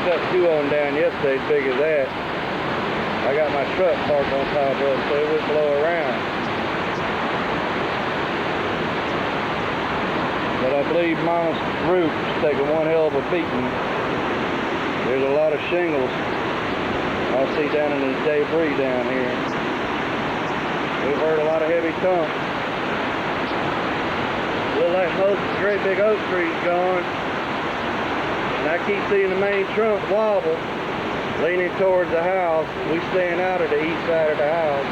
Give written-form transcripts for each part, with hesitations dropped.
cut 2 on down yesterday, as big as that. I got my truck parked on top of it so it wouldn't blow around. But I believe Mama's roof is taking one hell of a beating. There's a lot of shingles I see down in the debris down here. We've heard a lot of heavy thumps. Look like most of the great big oak trees gone. And I keep seeing the main trunk wobble, leaning towards the house. We stand out of the east side of the house.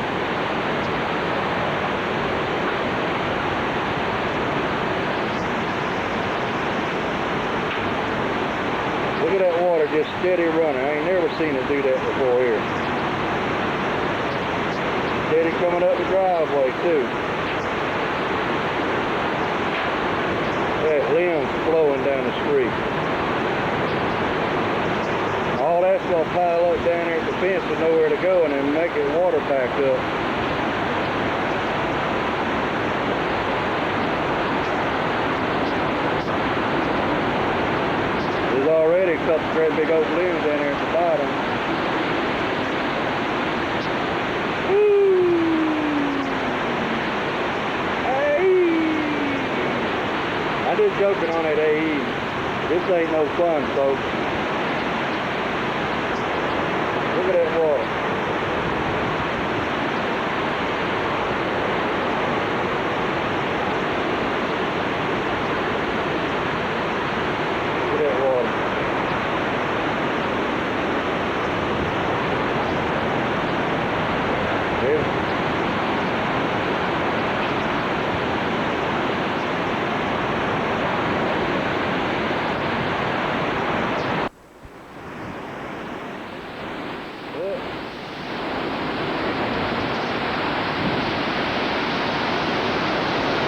Look at that water just steady running. I ain't never seen it do that before here. Steady coming up the driveway too. That limbs flowing down the street. All that's gonna pile up down there at the fence with nowhere to go and then make it water back up. There's already a couple great big oak limbs down there at the bottom. Woo! Hey! I'm just joking on that AE. This ain't no fun, folks. Look at that water. Look at that water.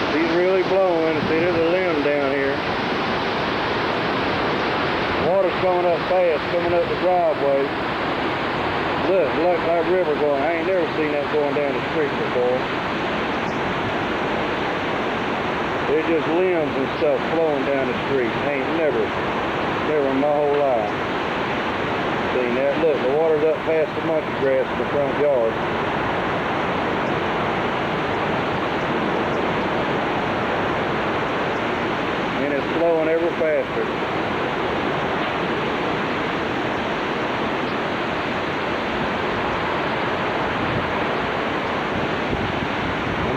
He's really blowing. See, there's a limb down here. Water's coming up fast, coming up the driveway. Look like river going. I ain't never seen that going down the street before. There's just limbs and stuff flowing down the street. Ain't never in my whole life seen that. Look, the water's up past the monkey grass in the front yard. And it's flowing ever faster.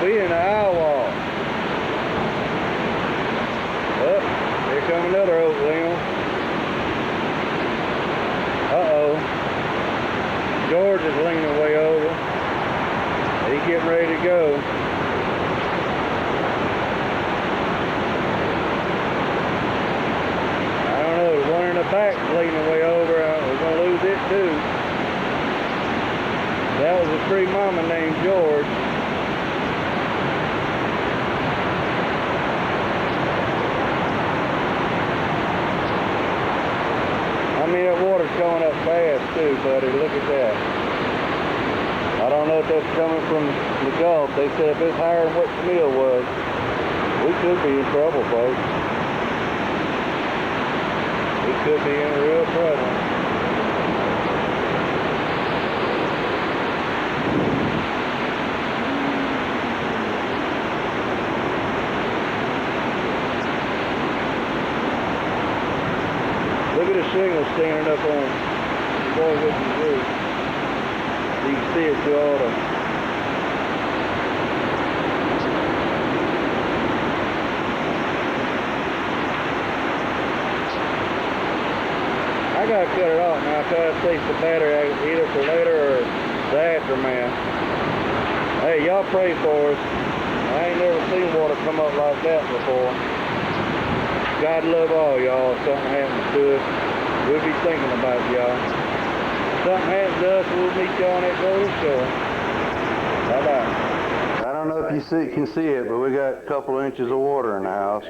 We in the eye wall. Oh, here comes another oak limb. Uh-oh. George is leaning way over. He's getting ready to go. I don't know, the one in the back's leaning way over. We're going to lose it too. That was a tree mama named George. I mean, that water's going up fast too, buddy. Look at that. I don't know if that's coming from the Gulf. They said if it's higher than what the mill was, we could be in trouble, folks. We could be in real trouble. Look at the shingles standing up on Boy Witness roof. You can see it through all the... I gotta cut it off now. I try to save the battery either for later or the aftermath. Hey, y'all pray for us. I ain't never seen water come up like that before. God love all y'all. If something happens to us, we'll be thinking about y'all. If something happens to us, we'll meet y'all on that golden shore. Bye-bye. don't know if you can see it, but we got a couple of inches of water in the house.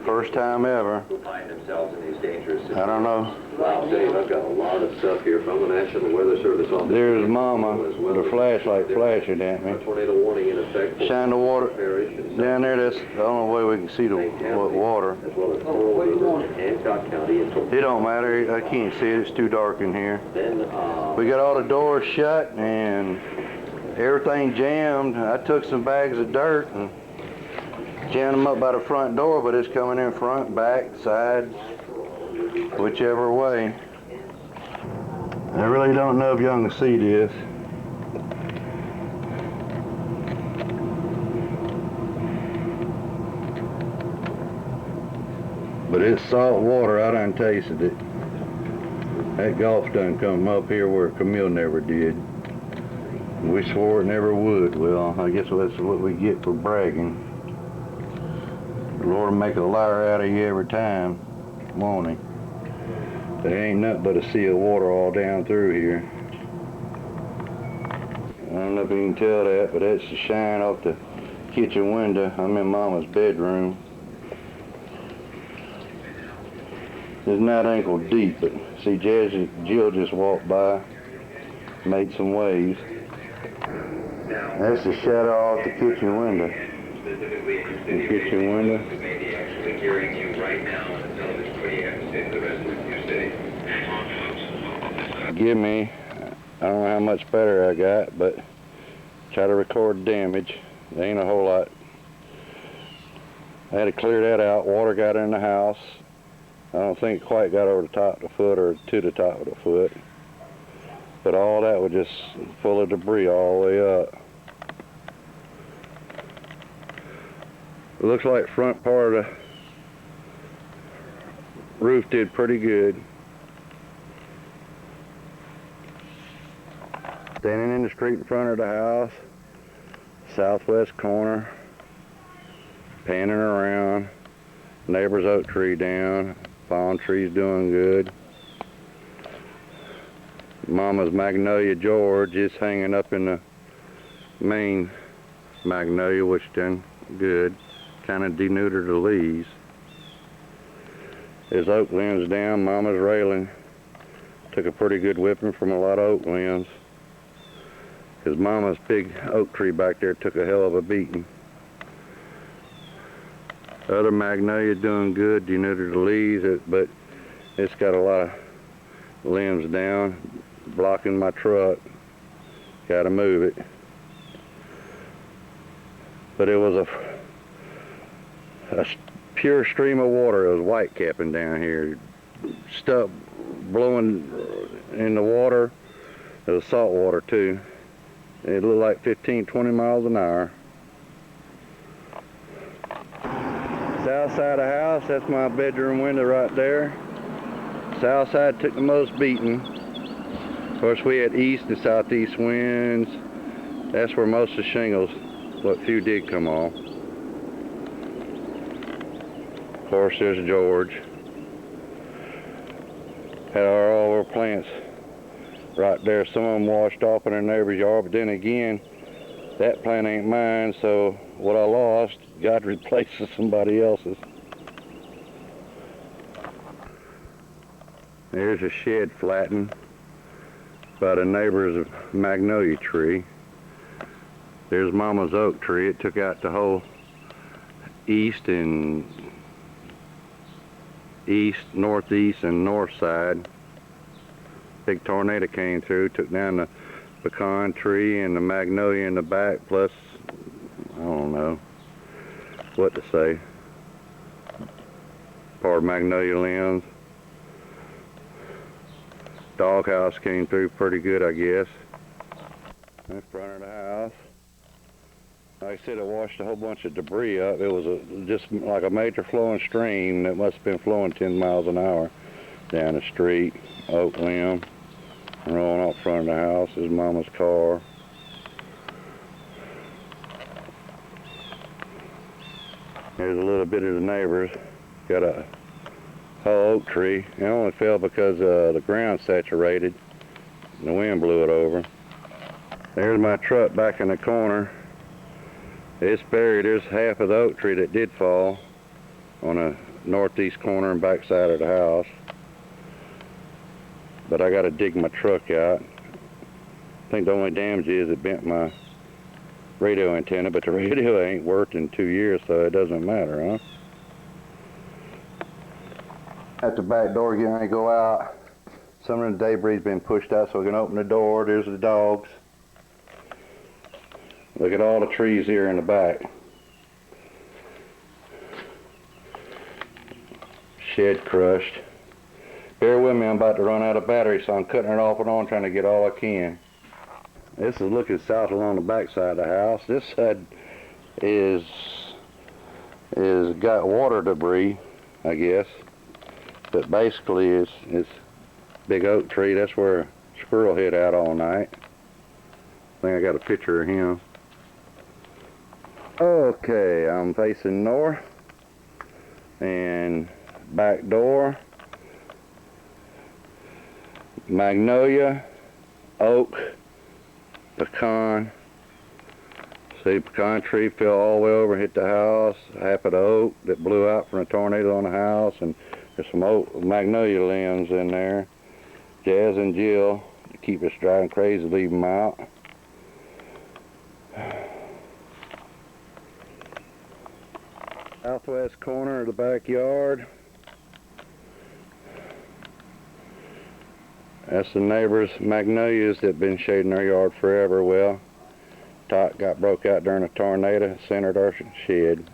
First time ever. I don't know. Wow, Dave, I've got a lot of stuff here from the National Weather Service office. There's Mama with a flashlight flashing at me. Tornado warning in effect. Shine the water down there. That's the only way we can see the water. As well as Hancock County. It don't matter. I can't see it. It's too dark in here. Then, we got all the doors shut and everything jammed. I took some bags of dirt and jammed them up by the front door, but it's coming in front, back, side, whichever way. I really don't know if y'all can see this. But it's salt water. I done tasted it. That Gulf done come up here where Camille never did. We swore it never would. Well, I guess that's what we get for bragging. The Lord will make a liar out of you every time, won't he? There ain't nothing but a sea of water all down through here. I don't know if you can tell that, but that's the shine off the kitchen window. I'm in Mama's bedroom. It's not ankle deep, but see, Jill just walked by, made some waves. That's the shadow off the kitchen window. The kitchen window. Give me, I don't know how much better I got, but try to record damage. There ain't a whole lot. I had to clear that out. Water got in the house. I don't think it quite got over the top of the foot or to the top of the foot. But all that was just full of debris all the way up. It looks like front part of the roof did pretty good. Standing in the street in front of the house, southwest corner, panning around, neighbor's oak tree down, palm tree's doing good. Mama's Magnolia George is hanging up in the main magnolia, which done good. Kind of denuded the leaves. There's oak limbs down. Mama's railing took a pretty good whipping from a lot of oak limbs, because Mama's big oak tree back there took a hell of a beating. Other magnolia doing good, denuded the leaves, but it's got a lot of limbs down, blocking my truck. Got to move it. But it was a pure stream of water. It was white capping down here. Stuff blowing in the water. It was salt water too. It looked like 15, 20 miles an hour. South side of the house, that's my bedroom window right there. South side took the most beating. Of course, we had east and southeast winds. That's where most of the shingles, what few did come off. Of course, there's George. Had all our plants right there. Some of them washed off in our neighbor's yard, but then again, that plant ain't mine, so what I lost, God replaced with somebody else's. There's a shed flattened by the neighbor's magnolia tree. There's Mama's oak tree. It took out the whole east, northeast, and north side. Big tornado came through, took down the pecan tree and the magnolia in the back, plus, I don't know what to say, part of magnolia limbs. Doghouse came through pretty good, I guess. In front of the house, like I said, it washed a whole bunch of debris up. It was just like a major flowing stream that must have been flowing 10 miles an hour down the street. Oak limb rolling up front of the house is Mama's car. There's a little bit of the neighbors. Got a whole oak tree. It only fell because the ground saturated and the wind blew it over. There's my truck back in the corner. It's buried. There's half of the oak tree that did fall on the northeast corner and back side of the house. But I got to dig my truck out. I think the only damage is it bent my radio antenna, but the radio ain't worked in 2 years, so it doesn't matter, huh? At the back door again, I go out. Some of the debris has been pushed out, so we can open the door. There's the dogs. Look at all the trees here in the back. Shed crushed. Bear with me, I'm about to run out of battery, so I'm cutting it off and on, trying to get all I can. This is looking south along the back side of the house. This side is got water debris, I guess. But basically it's big oak tree. That's where a squirrel hid out all night. I think I got a picture of him. Okay, I'm facing north, and back door, magnolia, oak, pecan. See, pecan tree fell all the way over, hit the house. Half of the oak that blew out from a tornado on the house, and there's some oak magnolia limbs in there. Jazz and Jill keep us driving crazy, leave them out. Southwest corner of the backyard. That's the neighbors' magnolias that have been shading our yard forever. Well, top got broke out during a tornado, centered our shed.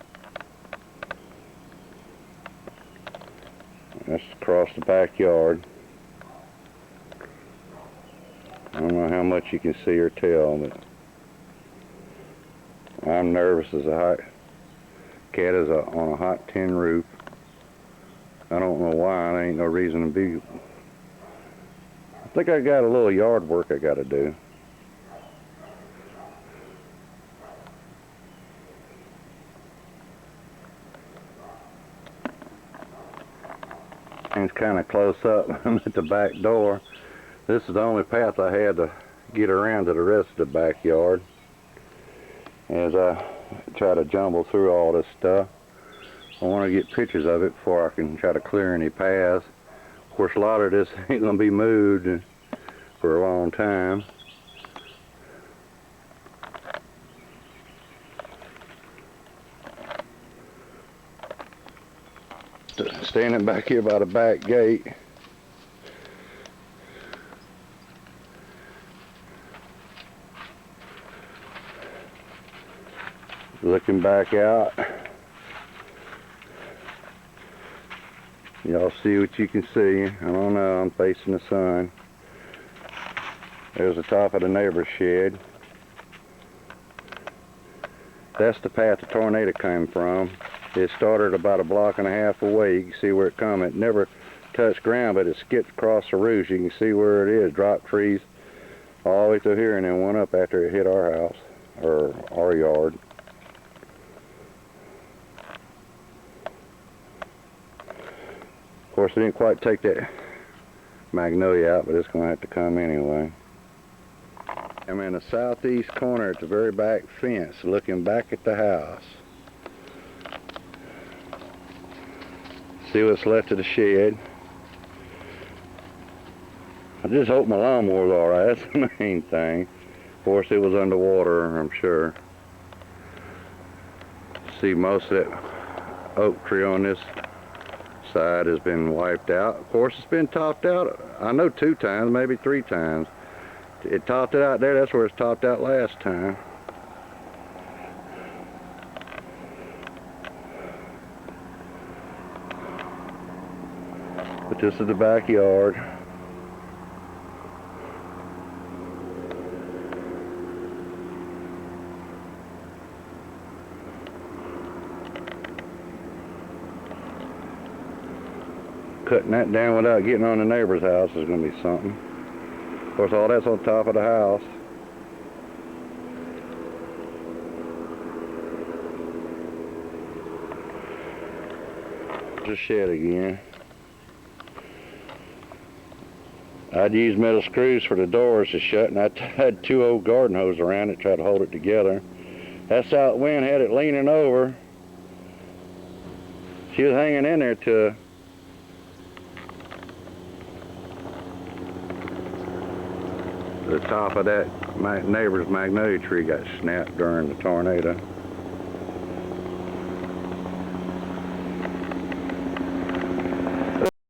That's across the backyard. I don't know how much you can see or tell, but I'm nervous as a hot cat is on a hot tin roof. I don't know why. There ain't no reason to be. I think I got a little yard work I got to do. And it's kind of close up. I'm at the back door. This is the only path I had to get around to the rest of the backyard as I try to jumble through all this stuff. I want to get pictures of it before I can try to clear any paths. Of course, a lot of this ain't going to be moved for a long time. Standing back here by the back gate. Looking back out. Y'all see what you can see. I don't know, I'm facing the sun. There's the top of the neighbor's shed. That's the path the tornado came from. It started about a block and a half away. You can see where it come. It never touched ground, but it skipped across the roof. You can see where it is. Dropped trees all the way through here and then went up after it hit our house, or our yard. Of course, it didn't quite take that magnolia out, but it's going to have to come anyway. I'm in the southeast corner at the very back fence, looking back at the house. See what's left of the shed. I just hope my lawnmower's alright. That's the main thing. Of course, it was underwater, I'm sure. See, most of that oak tree on this side has been wiped out. Of course, it's been topped out, I know 2 times, maybe 3 times. It topped it out there. That's where it's topped out last time. But this is the backyard. Cutting that down without getting on the neighbor's house is going to be something. Of course, all that's on top of the house. Just shed again. I'd use metal screws for the doors to shut, and I had 2 old garden hoses around it, tried to hold it together. That south wind had it leaning over. She was hanging in there to the top of that neighbor's magnolia tree got snapped during the tornado.